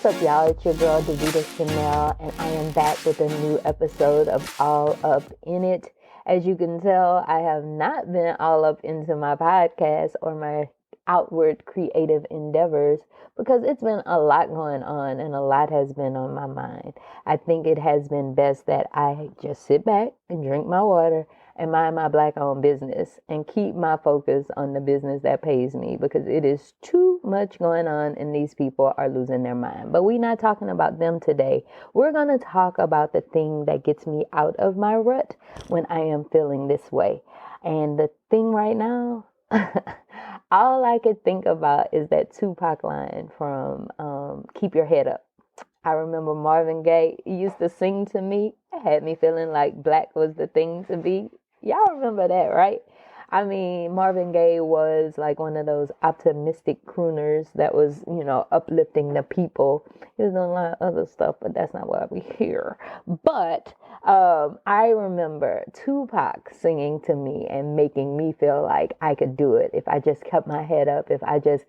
What's up, y'all? It's your girl, Davita Chanel, and I am back with a new episode of All Up in It. As you can tell, I have not been all up into my podcast or my outward creative endeavors because it's been a lot going on and a lot has been on my mind. I think it has been best that I just sit back and drink my water and mind my Black-owned business and keep my focus on the business that pays me, because it is too much going on and these people are losing their mind. But we're not talking about them today. We're going to talk about the thing that gets me out of my rut when I am feeling this way. And the thing right now, all I could think about is that Tupac line from Keep Your Head Up. I remember Marvin Gaye used to sing to me. It had me feeling like black was the thing to be. Y'all remember that, right? I mean, Marvin Gaye was like one of those optimistic crooners that was, uplifting the people. He was doing a lot of other stuff, but that's not why we're here. But I remember Tupac singing to me and making me feel like I could do it if I just kept my head up, if I just,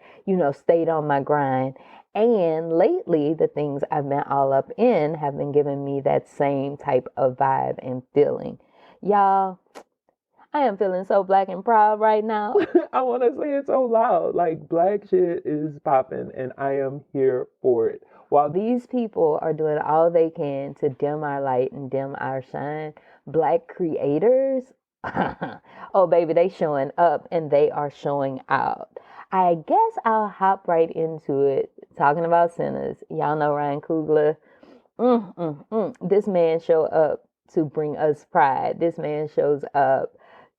stayed on my grind. And lately, the things I've been all up in have been giving me that same type of vibe and feeling. Y'all, I am feeling so black and proud right now. I want to say it so loud. Like, black shit is popping, and I am here for it. While these people are doing all they can to dim our light and dim our shine, black creators, oh, baby, they showing up and they are showing out. I guess I'll hop right into it. Talking about sinners. Y'all know Ryan Coogler. This man showed up to bring us pride. This man shows up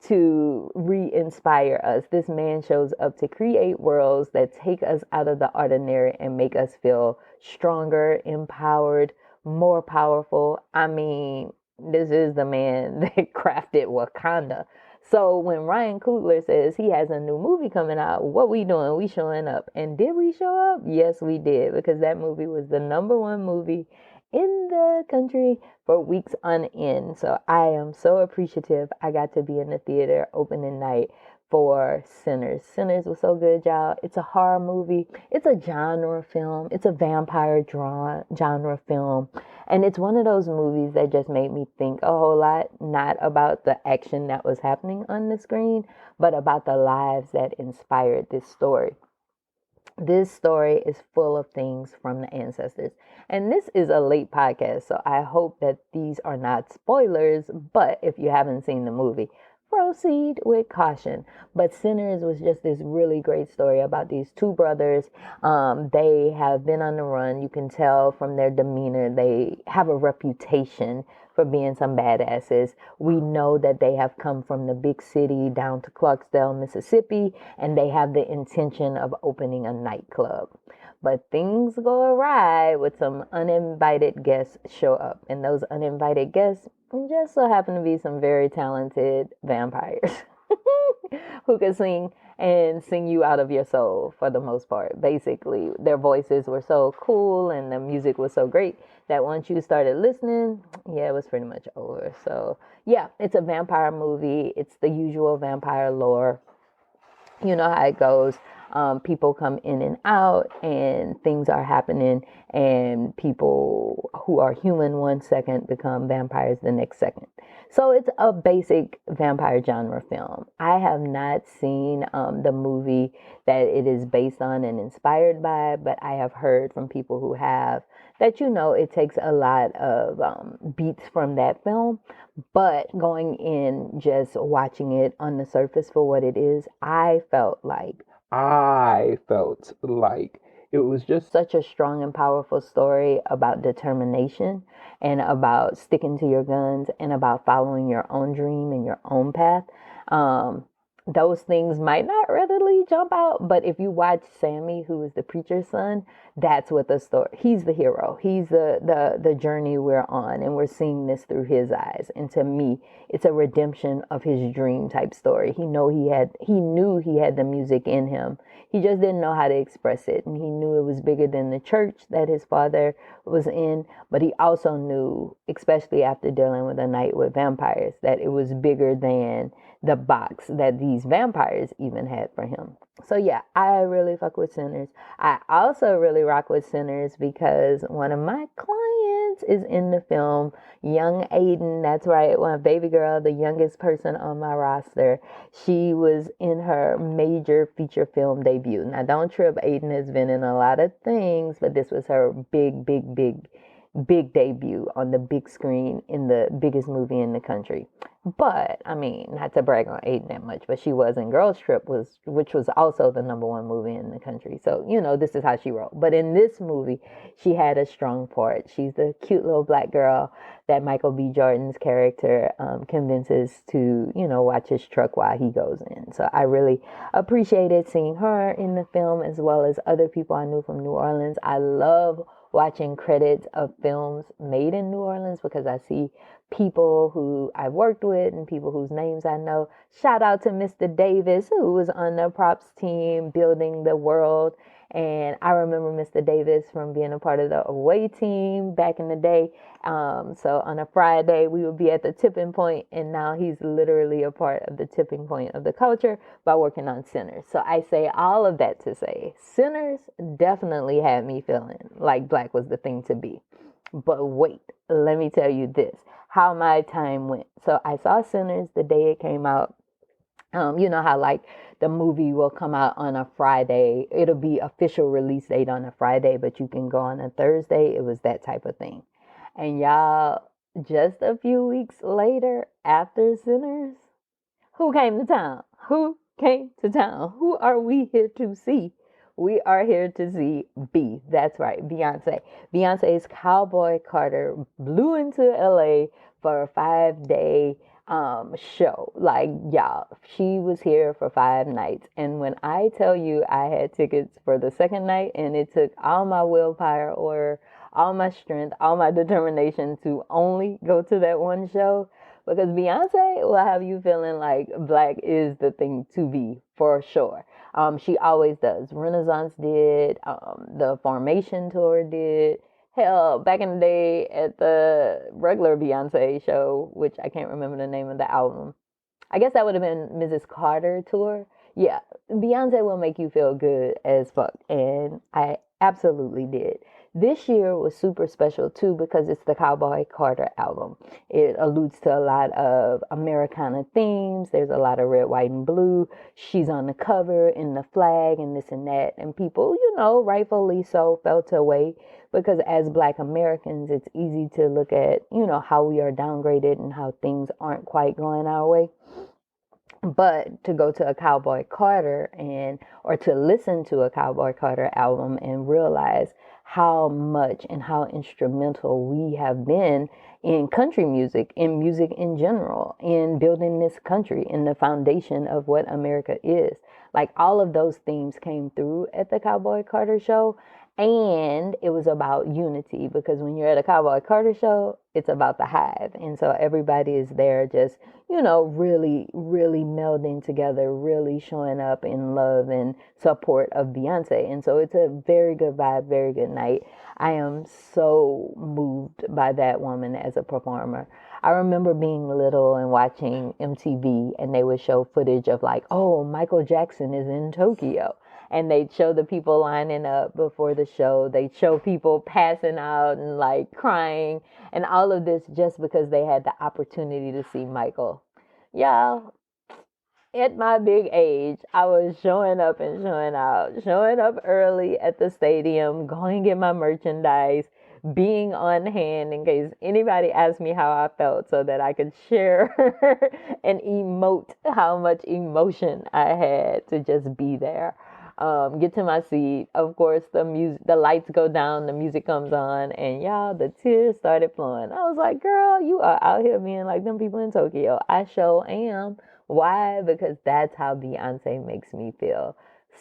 to re-inspire us. This man shows up to create worlds that take us out of the ordinary and make us feel stronger, empowered, more powerful. I mean, this is the man that crafted Wakanda. So when Ryan Coogler says he has a new movie coming out, what we doing? We showing up. And did we show up? Yes, we did, because that movie was the #1 movie in the country for weeks on end. So I am so appreciative I got to be in the theater opening night for Sinners. Sinners was so good, y'all. It's a horror movie. It's a genre film. It's a vampire genre film. And it's one of those movies that just made me think a whole lot, not about the action that was happening on the screen, but about the lives that inspired this story. This story is full of things from the ancestors. And this is a late podcast, so I hope that these are not spoilers. But if you haven't seen the movie, proceed with caution. But Sinners was just this really great story about these two brothers. They have been on the run. You can tell from their demeanor, they have a reputation for being some badasses. We know that they have come from the big city down to Clarksdale, Mississippi, and they have the intention of opening a nightclub. But things go awry with some uninvited guests show up. And those uninvited guests just so happen to be some very talented vampires who can sing and sing you out of your soul for the most part. Basically, their voices were so cool and the music was so great that once you started listening, it was pretty much over. So, yeah, it's a vampire movie. It's the usual vampire lore. You know how it goes. People come in and out and things are happening, and people who are human 1 second become vampires the next second. So it's a basic vampire genre film. I have not seen the movie that it is based on and inspired by, but I have heard from people who have that, it takes a lot of beats from that film. But going in, just watching it on the surface for what it is, I felt like it was just such a strong and powerful story about determination and about sticking to your guns and about following your own dream and your own path. Those things might not readily jump out, but if you watch Sammy, who is the preacher's son, that's what the story. He's the hero. He's the journey we're on, and we're seeing this through his eyes. And to me, it's a redemption of his dream type story. He knew he had the music in him. He just didn't know how to express it, and he knew it was bigger than the church that his father was in. But he also knew, especially after dealing with a night with vampires, that it was bigger than the box that these vampires even had for him. So yeah, I really fuck with Sinners. I also really rock with Sinners because one of my clients is in the film, young Aiden. That's right, one baby girl, the youngest person on my roster. She was in her major feature film debut. Now don't trip, Aiden has been in a lot of things, but this was her big debut on the big screen in the biggest movie in the country. But I mean, not to brag on Aiden that much, but she was in Girls Trip, which was also the number one movie in the country. So this is how she wrote. But in this movie, she had a strong part. She's the cute little black girl that Michael B. Jordan's character convinces to watch his truck while he goes in. So I really appreciated seeing her in the film as well as other people I knew from New Orleans. I love watching credits of films made in New Orleans because I see people who I've worked with and people whose names I know. Shout out to Mr. Davis, who was on the props team building the world. And I remember Mr. Davis from being a part of the away team back in the day. So on a Friday, we would be at the tipping point, and now he's literally a part of the tipping point of the culture by working on Sinners. So I say all of that to say Sinners definitely had me feeling like black was the thing to be. But wait, let me tell you this, how my time went. So I saw Sinners the day it came out. You know how like the movie will come out on a Friday. It'll be official release date on a Friday, but you can go on a Thursday. It was that type of thing. And y'all, just a few weeks later, after Sinners, who came to town? Who came to town? Who are we here to see? We are here to see B. That's right, Beyonce. Beyonce's Cowboy Carter blew into LA for a 5 day show. Like, y'all, she was here for 5 nights. And when I tell you I had tickets for the second night, and it took all my willpower or all my strength, all my determination to only go to that one show, because Beyonce will have you feeling like black is the thing to be for sure. She always does. Renaissance did. The Formation tour did. Hell, back in the day at the regular Beyonce show, which I can't remember the name of the album. I guess that would have been Mrs. Carter tour. Yeah, Beyonce will make you feel good as fuck. And I absolutely did. This year was super special too because it's the Cowboy Carter album. It alludes to a lot of Americana themes. There's a lot of red, white, and blue. She's on the cover in the flag and this and that. And people, rightfully so, felt away because as Black Americans, it's easy to look at, how we are downgraded and how things aren't quite going our way. But to go to a Cowboy Carter or to listen to a Cowboy Carter album and realize how much and how instrumental we have been in country music, in music in general, in building this country, in the foundation of what America is. Like all of those themes came through at the Cowboy Carter show. And it was about unity because when you're at a Cowboy Carter show, it's about the hive. And so everybody is there just, really, really melding together, really showing up in love and support of Beyonce. And so it's a very good vibe, very good night. I am so moved by that woman as a performer. I remember being little and watching MTV and they would show footage of like, oh, Michael Jackson is in Tokyo. And they'd show the people lining up before the show. They'd show people passing out and like crying and all of this just because they had the opportunity to see Michael. Y'all, at my big age, I was showing up and showing out, showing up early at the stadium, going to get my merchandise, being on hand in case anybody asked me how I felt so that I could share and emote how much emotion I had to just be there. Get to my seat. Of course, the lights go down, the music comes on, and y'all, the tears started flowing. I was like, girl, you are out here being like them people in Tokyo. I sure am. Why? Because that's how Beyonce makes me feel.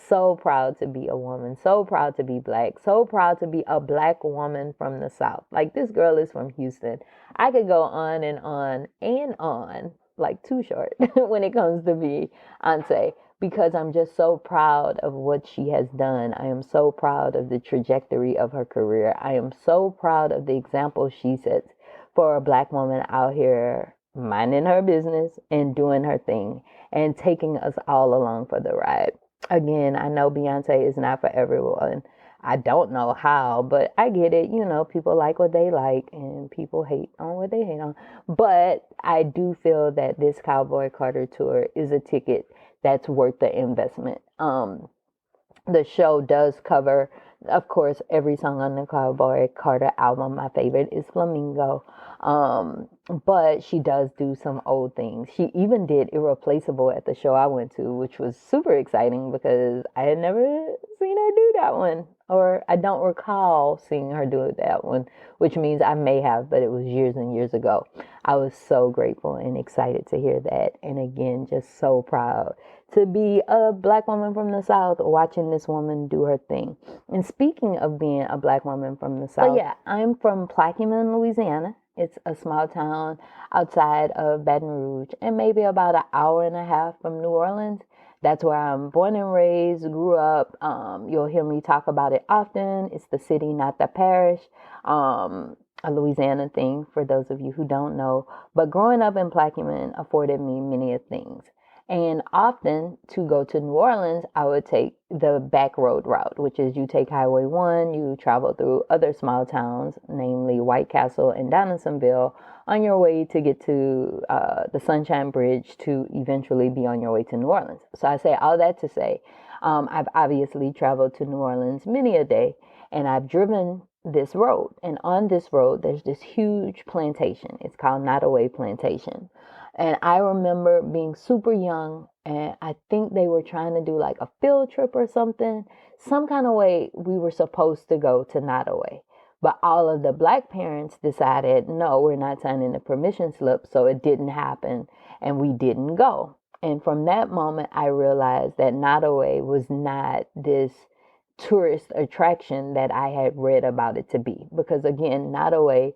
So proud to be a woman, so proud to be black, so proud to be a black woman from the South. Like this girl is from Houston. I could go on and on and on, like too short when it comes to Beyonce because I'm just so proud of what she has done. I am so proud of the trajectory of her career. I am so proud of the example she sets for a black woman out here minding her business and doing her thing and taking us all along for the ride. Again, I know Beyonce is not for everyone. I don't know how, but I get it. People like what they like and people hate on what they hate on. But I do feel that this Cowboy Carter tour is a ticket that's worth the investment. The show does cover, of course, every song on the Cowboy Carter album. My favorite is Flamingo. But she does do some old things. She even did Irreplaceable at the show I went to, which was super exciting because I had never seen her do that one. Or I don't recall seeing her do that one, which means I may have, but it was years and years ago. I was so grateful and excited to hear that. And again, just so proud to be a black woman from the South watching this woman do her thing. And speaking of being a black woman from the South, so yeah, I'm from Plaquemine, Louisiana. It's a small town outside of Baton Rouge and maybe about an hour and a half from New Orleans. That's where I'm born and raised, grew up. You'll hear me talk about it often. It's the city, not the parish. A Louisiana thing for those of you who don't know. But growing up in Plaquemine afforded me many things. And often to go to New Orleans, I would take the back road route, which is you take Highway 1, you travel through other small towns, namely White Castle and Donaldsonville, on your way to get to the Sunshine Bridge to eventually be on your way to New Orleans. So I say all that to say, I've obviously traveled to New Orleans many a day, and I've driven this road. And on this road, there's this huge plantation. It's called Nottoway Plantation. And I remember being super young, and I think they were trying to do like a field trip or something. Some kind of way we were supposed to go to Nottoway. But all of the black parents decided, no, we're not signing the permission slip. So it didn't happen, and we didn't go. And from that moment, I realized that Nottoway was not this tourist attraction that I had read about it to be. Because again, Nottoway,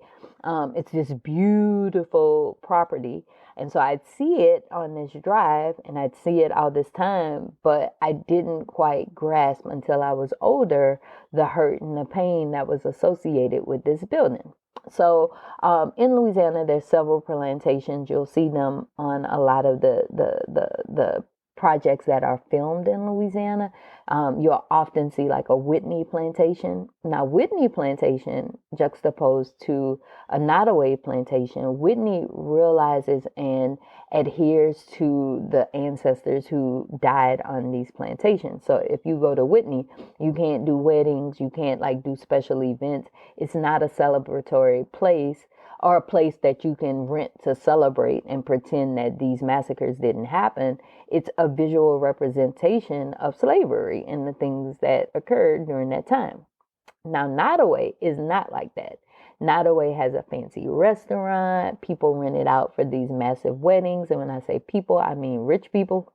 it's this beautiful property. And so I'd see it on this drive and I'd see it all this time, but I didn't quite grasp until I was older the hurt and the pain that was associated with this building. So in Louisiana, there's several plantations. You'll see them on a lot of the projects that are filmed in Louisiana. You'll often see like a Whitney plantation. Now, Whitney plantation juxtaposed to a Nottoway plantation, Whitney realizes and adheres to the ancestors who died on these plantations. So if you go to Whitney, you can't do weddings, you can't like do special events. It's not a celebratory place or a place that you can rent to celebrate and pretend that these massacres didn't happen. It's a visual representation of slavery and the things that occurred during that time. Now, Nottoway is not like that. Nottoway has a fancy restaurant. People rent it out for these massive weddings. And when I say people, I mean rich people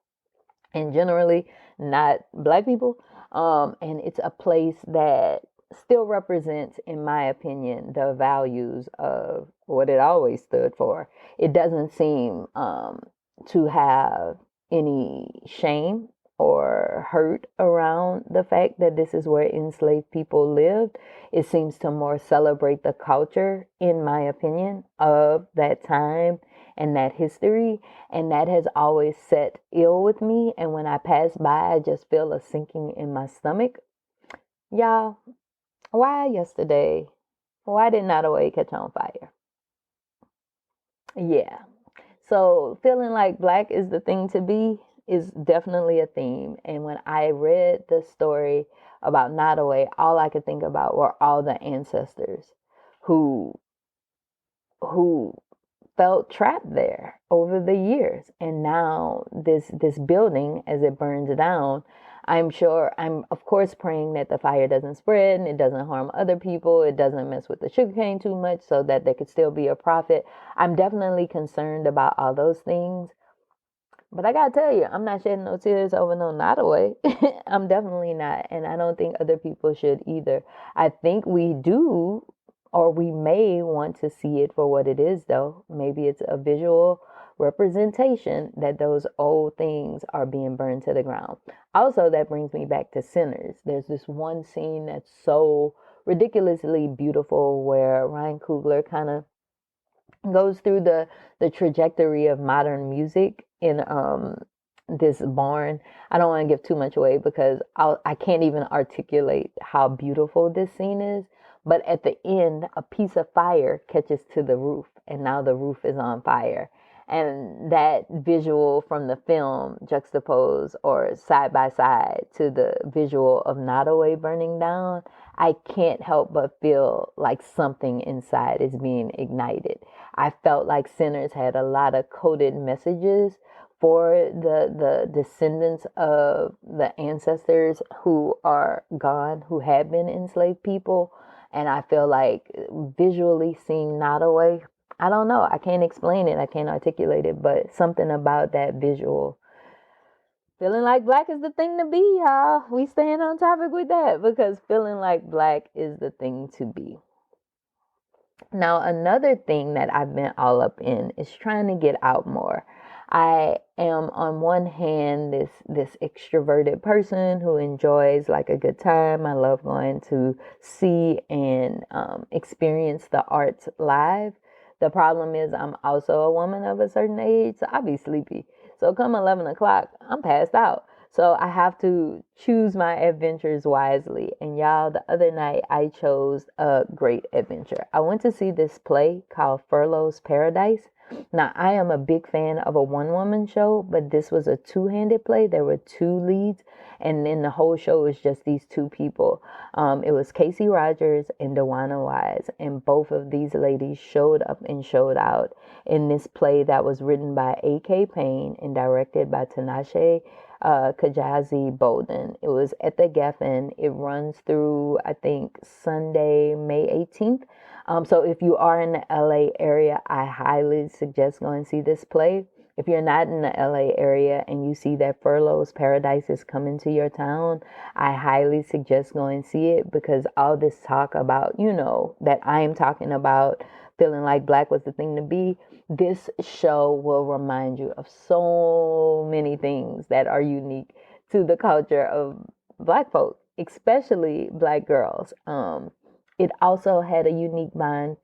and generally not black people. And it's a place that still represents, in my opinion, the values of what it always stood for. It doesn't seem to have any shame or hurt around the fact that this is where enslaved people lived. It seems to more celebrate the culture, in my opinion, of that time and that history. And that has always set ill with me. And when I pass by, I just feel a sinking in my stomach. Y'all, why yesterday? Why did Nottoway catch on fire? Yeah. So feeling like black is the thing to be is definitely a theme. And when I read the story about Nottoway, all I could think about were all the ancestors who who felt trapped there over the years. And now this building, as it burns down, I'm of course praying that the fire doesn't spread and it doesn't harm other people, it doesn't mess with the sugarcane too much so that there could still be a profit. I'm definitely concerned about all those things. But I gotta tell you, I'm not shedding no tears over no Nottoway. I'm definitely not. And I don't think other people should either. I think we do, or we may want to see it for what it is, though. Maybe it's a visual representation that those old things are being burned to the ground. Also, that brings me back to Sinners. There's this one scene that's so ridiculously beautiful where Ryan Coogler kind of goes through the trajectory of modern music in this barn. I don't want to give too much away because I can't even articulate how beautiful this scene is. But at the end, a piece of fire catches to the roof, and now the roof is on fire. And that visual from the film juxtaposed or side by side to the visual of Nottoway burning down, I can't help but feel like something inside is being ignited. I felt like Sinners had a lot of coded messages for the descendants of the ancestors who are gone, who have been enslaved people. And I feel like visually seeing Nottoway, I don't know, I can't explain it, I can't articulate it, but something about that visual. Feeling like black is the thing to be, y'all. We staying on topic with that because feeling like black is the thing to be. Now, another thing that I've been all up in is trying to get out more. I am on one hand this extroverted person who enjoys like a good time. I love going to see and experience the arts live. The problem is I'm also a woman of a certain age, so I be sleepy. So come 11 o'clock, I'm passed out. So I have to choose my adventures wisely. And y'all, the other night I chose a great adventure. I went to see this play called Furlough's Paradise. Now, I am a big fan of a one-woman show, but this was a two-handed play. There were two leads, and then the whole show was just these two people. It was Casey Rogers and Dewana Wise, and both of these ladies showed up and showed out in this play that was written by A.K. Payne and directed by Tinashe Kajazi Bolden. It was at the Geffen. It runs through, I think, Sunday, May 18th. So if you are in the LA area, I highly suggest going to see this play. If you're not in the LA area and you see that Furlough's Paradise is coming to your town, I highly suggest going to see it because all this talk about, that I am talking about feeling like black was the thing to be, this show will remind you of so many things that are unique to the culture of black folk, especially black girls. It also had a unique bond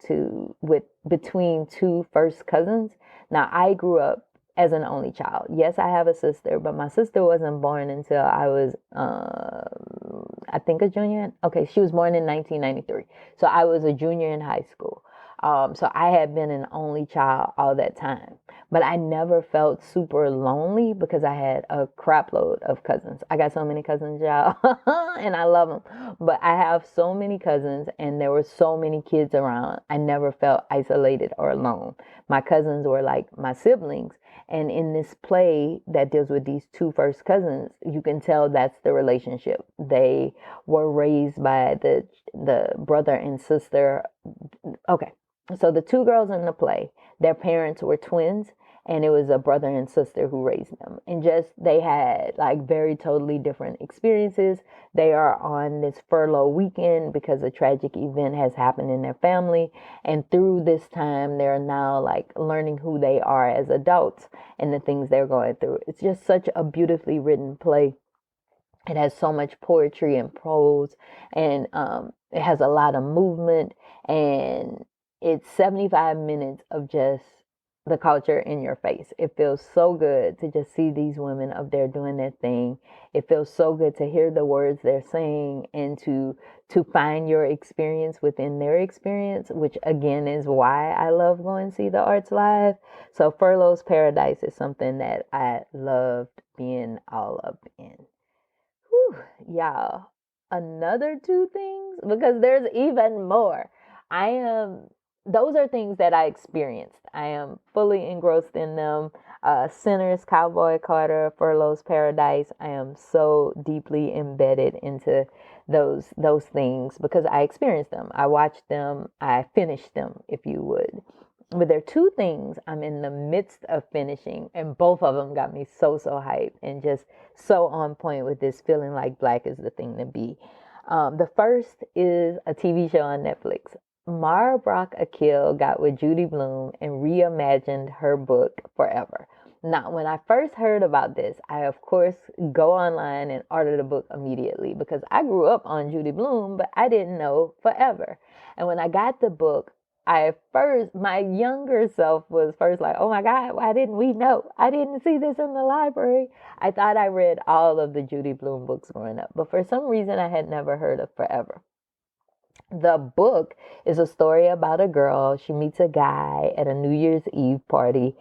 with between two first cousins. Now, I grew up as an only child. Yes, I have a sister, but my sister wasn't born until I was, I think, a junior. Okay, she was born in 1993. So I was a junior in high school. So I had been an only child all that time. But I never felt super lonely because I had a crap load of cousins. I got so many cousins, y'all, and I love them. But I have so many cousins, and there were so many kids around. I never felt isolated or alone. My cousins were like my siblings. And in this play that deals with these two first cousins, you can tell that's the relationship. They were raised by the brother and sister. Okay. So the two girls in the play, their parents were twins, and it was a brother and sister who raised them. And just they had like very totally different experiences. They are on this furlough weekend because a tragic event has happened in their family. And through this time, they're now like learning who they are as adults and the things they're going through. It's just such a beautifully written play. It has so much poetry and prose, and it has a lot of movement, and it's 75 minutes of just the culture in your face. It feels so good to just see these women up there doing their thing. It feels so good to hear the words they're saying and to find your experience within their experience, which again is why I love going to see the arts live. So Furlough's Paradise is something that I loved being all up in. Whew, y'all, another two things because there's even more. I am, those are things that I experienced. I am fully engrossed in them. Sinners, Cowboy Carter, Furlough's Paradise. I am so deeply embedded into those things because I experienced them. I watched them. I finished them, if you would. But there are two things I'm in the midst of finishing, and both of them got me so hyped and just so on point with this feeling like black is the thing to be. The first is a TV show on Netflix. Mara Brock Akil got with Judy Blume and reimagined her book Forever. Now, when I first heard about this, I of course go online and order the book immediately because I grew up on Judy Blume, but I didn't know Forever. And when I got the book, I first, my younger self was first like, oh my God, why didn't we know? I didn't see this in the library. I thought I read all of the Judy Blume books growing up, but for some reason I had never heard of Forever. The book is a story about a girl. She meets a guy at a New Year's Eve party.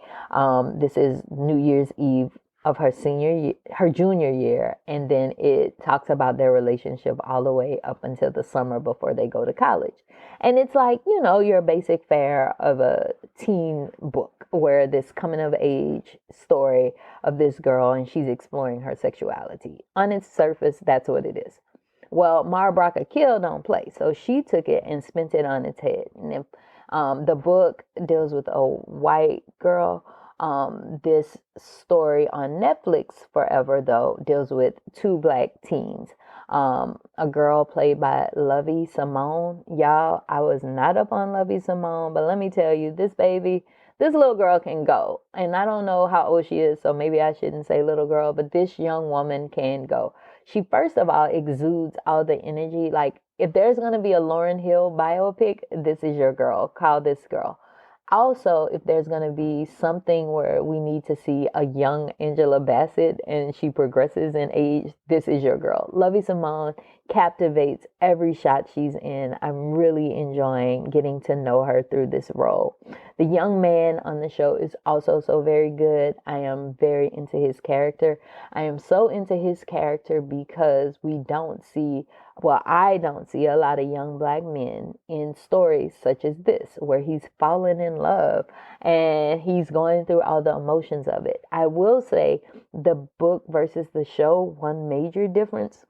This is New Year's Eve of her senior year, her junior year, and then it talks about their relationship all the way up until the summer before they go to college. And it's like, your basic fare of a teen book where this coming of age story of this girl and she's exploring her sexuality. On its surface, that's what it is. Well, Mara Brock Akil don't play, so she took it and spent it on its head. And if, the book deals with a white girl. This story on Netflix, Forever, though, deals with two black teens. A girl played by Lovey Simone. Y'all, I was not up on Lovey Simone, but let me tell you, this little girl can go. And I don't know how old she is, so maybe I shouldn't say little girl, but this young woman can go. She, first of all, exudes all the energy. Like, if there's going to be a Lauryn Hill biopic, this is your girl. Call this girl. Also, if there's going to be something where we need to see a young Angela Bassett and she progresses in age, this is your girl. Lovey Simone captivates every shot she's in. I'm really enjoying getting to know her through this role. The young man on the show is also so very good. I am very into his character. I am so into his character because I don't see a lot of young black men in stories such as this, where he's fallen in love and he's going through all the emotions of it. I will say the book versus the show, one major difference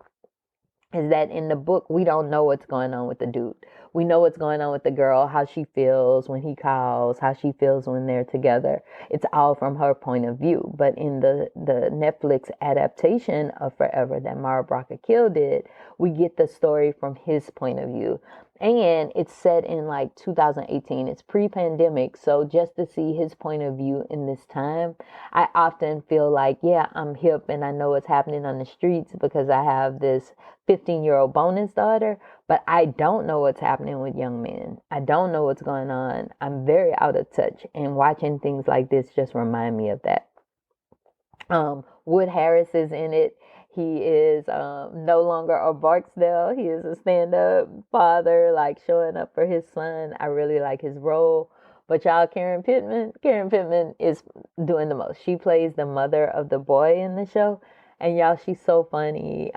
is that in the book, we don't know what's going on with the dude. We know what's going on with the girl, how she feels when he calls, how she feels when they're together. It's all from her point of view. But in the Netflix adaptation of Forever that Mara Brock Akil did, we get the story from his point of view. And it's set in like 2018. It's pre-pandemic. So just to see his point of view in this time, I often feel like, yeah, I'm hip and I know what's happening on the streets because I have this 15-year-old bonus daughter, but I don't know what's happening with young men. I don't know what's going on. I'm very out of touch, and watching things like this just remind me of that. Wood Harris is in it. He is no longer a Barksdale. He is a stand-up father, like showing up for his son. I really like his role. But y'all, Karen Pittman is doing the most. She plays the mother of the boy in the show, and y'all, she's so funny.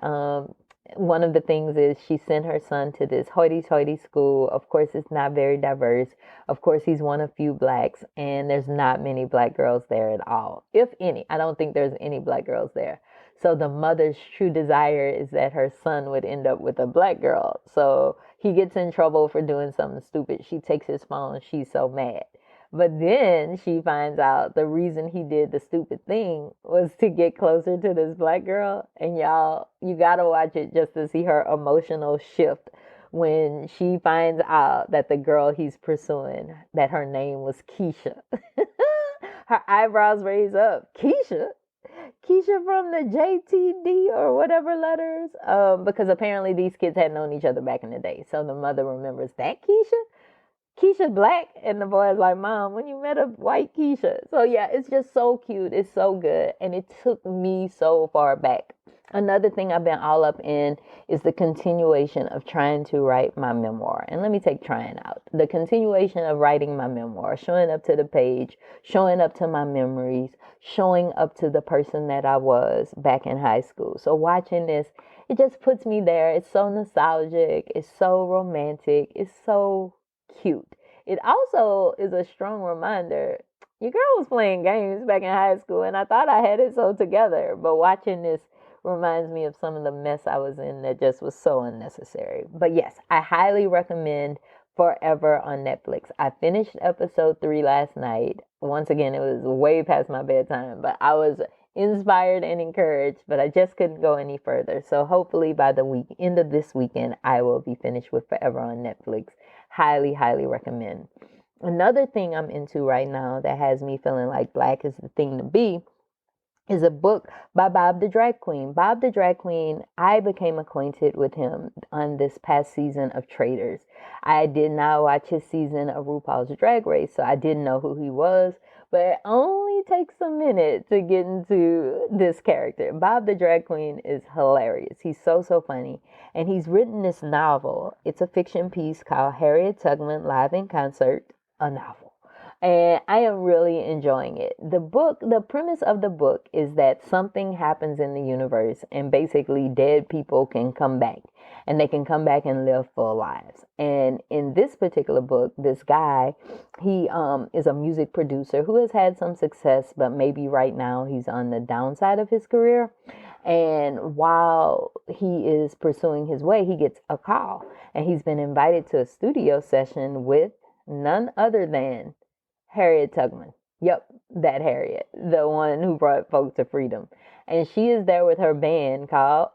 One of the things is she sent her son to this hoity-toity school. Of course, it's not very diverse. Of course, he's one of few blacks, and there's not many black girls there at all, if any. I don't think there's any black girls there. So the mother's true desire is that her son would end up with a black girl. So he gets in trouble for doing something stupid. She takes his phone. She's so mad. But then she finds out the reason he did the stupid thing was to get closer to this black girl. And y'all, you gotta watch it just to see her emotional shift when she finds out that the girl he's pursuing, that her name was Keisha. Her eyebrows raise up. Keisha? Keisha from the JTD or whatever letters, because apparently these kids had known each other back in the day. So the mother remembers that Keisha. Keisha black, and the boy's like, Mom, when you met a white Keisha. So yeah, it's just so cute. It's so good, and it took me so far back. Another thing I've been all up in is the continuation of trying to write my memoir. And let me take trying out. The continuation of writing my memoir, showing up to the page, showing up to my memories, showing up to the person that I was back in high school. So watching this, it just puts me there. It's so nostalgic. It's so romantic. It's so cute. It also is a strong reminder. Your girl was playing games back in high school, and I thought I had it so together. But watching this reminds me of some of the mess I was in that just was so unnecessary. But yes, I highly recommend Forever on Netflix. I finished episode 3 last night. Once again, it was way past my bedtime, but I was inspired and encouraged, but I just couldn't go any further. So hopefully by the end of this weekend, I will be finished with Forever on Netflix. Highly, highly recommend. Another thing I'm into right now that has me feeling like black is the thing to be is a book by Bob the Drag Queen. Bob the Drag Queen, I became acquainted with him on this past season of Traitors. I did not watch his season of RuPaul's Drag Race, so I didn't know who he was, but it only takes a minute to get into this character. Bob the Drag Queen is hilarious. He's so, so funny. And he's written this novel. It's a fiction piece called Harriet Tubman Live in Concert, a novel, and I am really enjoying it. The premise of the book is that something happens in the universe, and basically, dead people can come back, and they can come back and live full lives. And in this particular book, this guy, he is a music producer who has had some success, but maybe right now he's on the downside of his career. And while he is pursuing his way, he gets a call, and he's been invited to a studio session with none other than Harriet Tubman. Yep, that Harriet, the one who brought folks to freedom. And she is there with her band called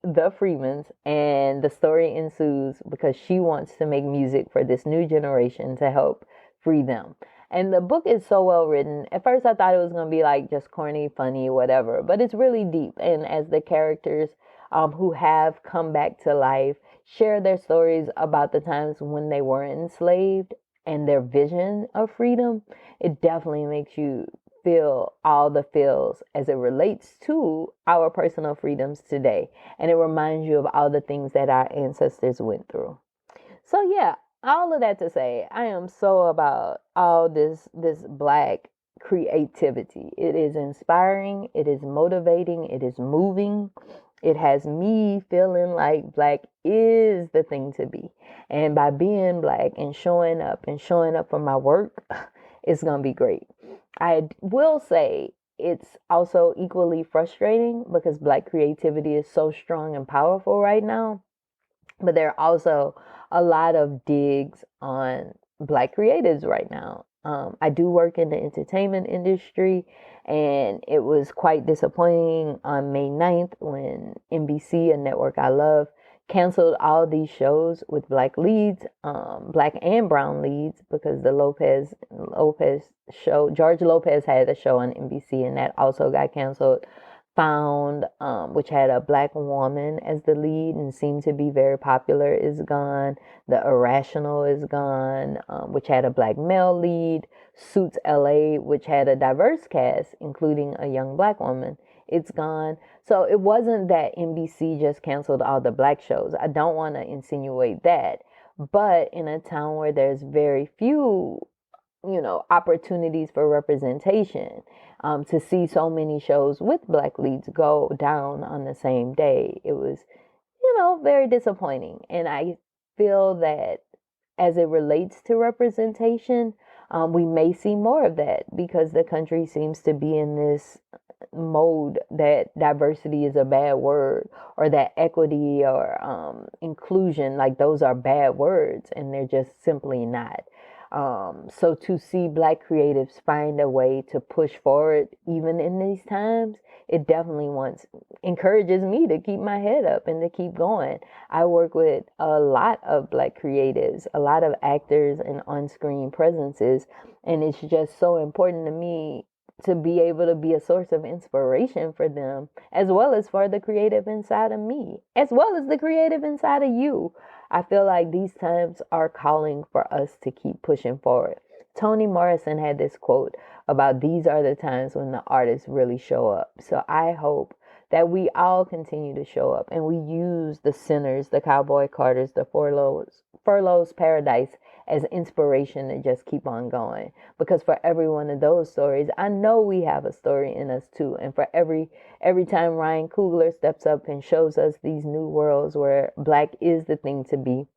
The Freemans, and the story ensues because she wants to make music for this new generation to help free them. And the book is so well written. At first, I thought it was going to be like just corny, funny, whatever, but it's really deep. And as the characters who have come back to life share their stories about the times when they were enslaved and their vision of freedom, it definitely makes you feel all the feels as it relates to our personal freedoms today. And it reminds you of all the things that our ancestors went through. So yeah, all of that to say, I am so about all this black creativity. It is inspiring, it is motivating, it is moving. It has me feeling like black is the thing to be. And by being black and showing up for my work, it's going to be great. I will say it's also equally frustrating because black creativity is so strong and powerful right now, but there are also a lot of digs on black creatives right now. I do work in the entertainment industry, and it was quite disappointing on May 9th when NBC, a network I love, canceled all these shows with black leads, black and brown leads, because the Lopez show, George Lopez had a show on NBC, and that also got canceled. Found, which had a black woman as the lead and seemed to be very popular, is gone. The Irrational is gone, which had a black male lead. Suits LA, which had a diverse cast, including a young black woman, it's gone. So it wasn't that NBC just canceled all the black shows. I don't want to insinuate that. But in a town where there's very few opportunities for representation, to see so many shows with black leads go down on the same day, it was, very disappointing. And I feel that as it relates to representation, we may see more of that because the country seems to be in this mode that diversity is a bad word, or that equity or inclusion, like those are bad words, and they're just simply not. So to see black creatives find a way to push forward even in these times, it definitely encourages me to keep my head up and to keep going. I work with a lot of black creatives, a lot of actors and on-screen presences, and it's just so important to me to be able to be a source of inspiration for them, as well as for the creative inside of me, as well as the creative inside of you. I feel like these times are calling for us to keep pushing forward. Toni Morrison had this quote about these are the times when the artists really show up. So I hope that we all continue to show up and we use the Sinners, the Cowboy Carters, the Furlough's Paradise as inspiration to just keep on going. Because for every one of those stories, I know we have a story in us too. And for every time Ryan Coogler steps up and shows us these new worlds where black is the thing to be,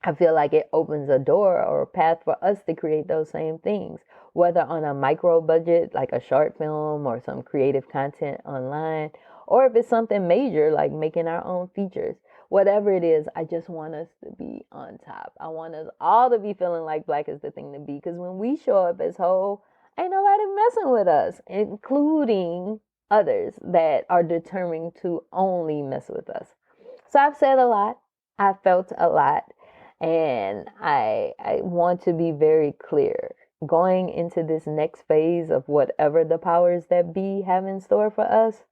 I feel like it opens a door or a path for us to create those same things, whether on a micro budget, like a short film or some creative content online, or if it's something major, like making our own features. Whatever it is, I just want us to be on top. I want us all to be feeling like black is the thing to be, because when we show up as whole, ain't nobody messing with us, including others that are determined to only mess with us. So I've said a lot. I felt a lot. And I want to be very clear. going into this next phase of whatever the powers that be have in store for us,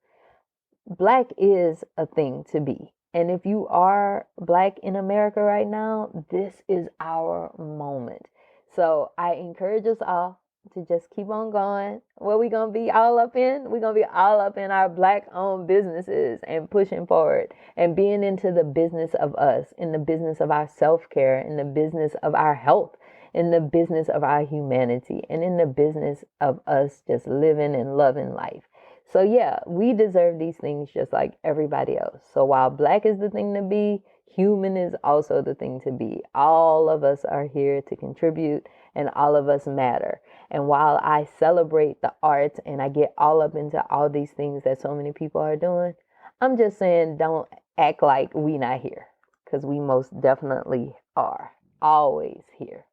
Black is a thing to be. And if you are Black in America right now, this is our moment. So I encourage us all to just keep on going. What we gonna be all up in? We're gonna be all up in our Black owned businesses and pushing forward and being into the business of us, in the business of our self-care, in the business of our health, in the business of our humanity, and in the business of us just living and loving life. So yeah, we deserve these things just like everybody else. So while Black is the thing to be, human is also the thing to be. All of us are here to contribute and all of us matter. And while I celebrate the arts and I get all up into all these things that so many people are doing, I'm just saying don't act like we not here, because we most definitely are. Always here.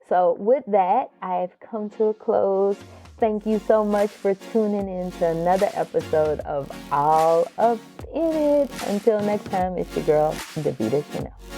So with that, I've come to a close. Thank you so much for tuning in to another episode of All Up in It. Until next time, it's your girl, Davita Chanel.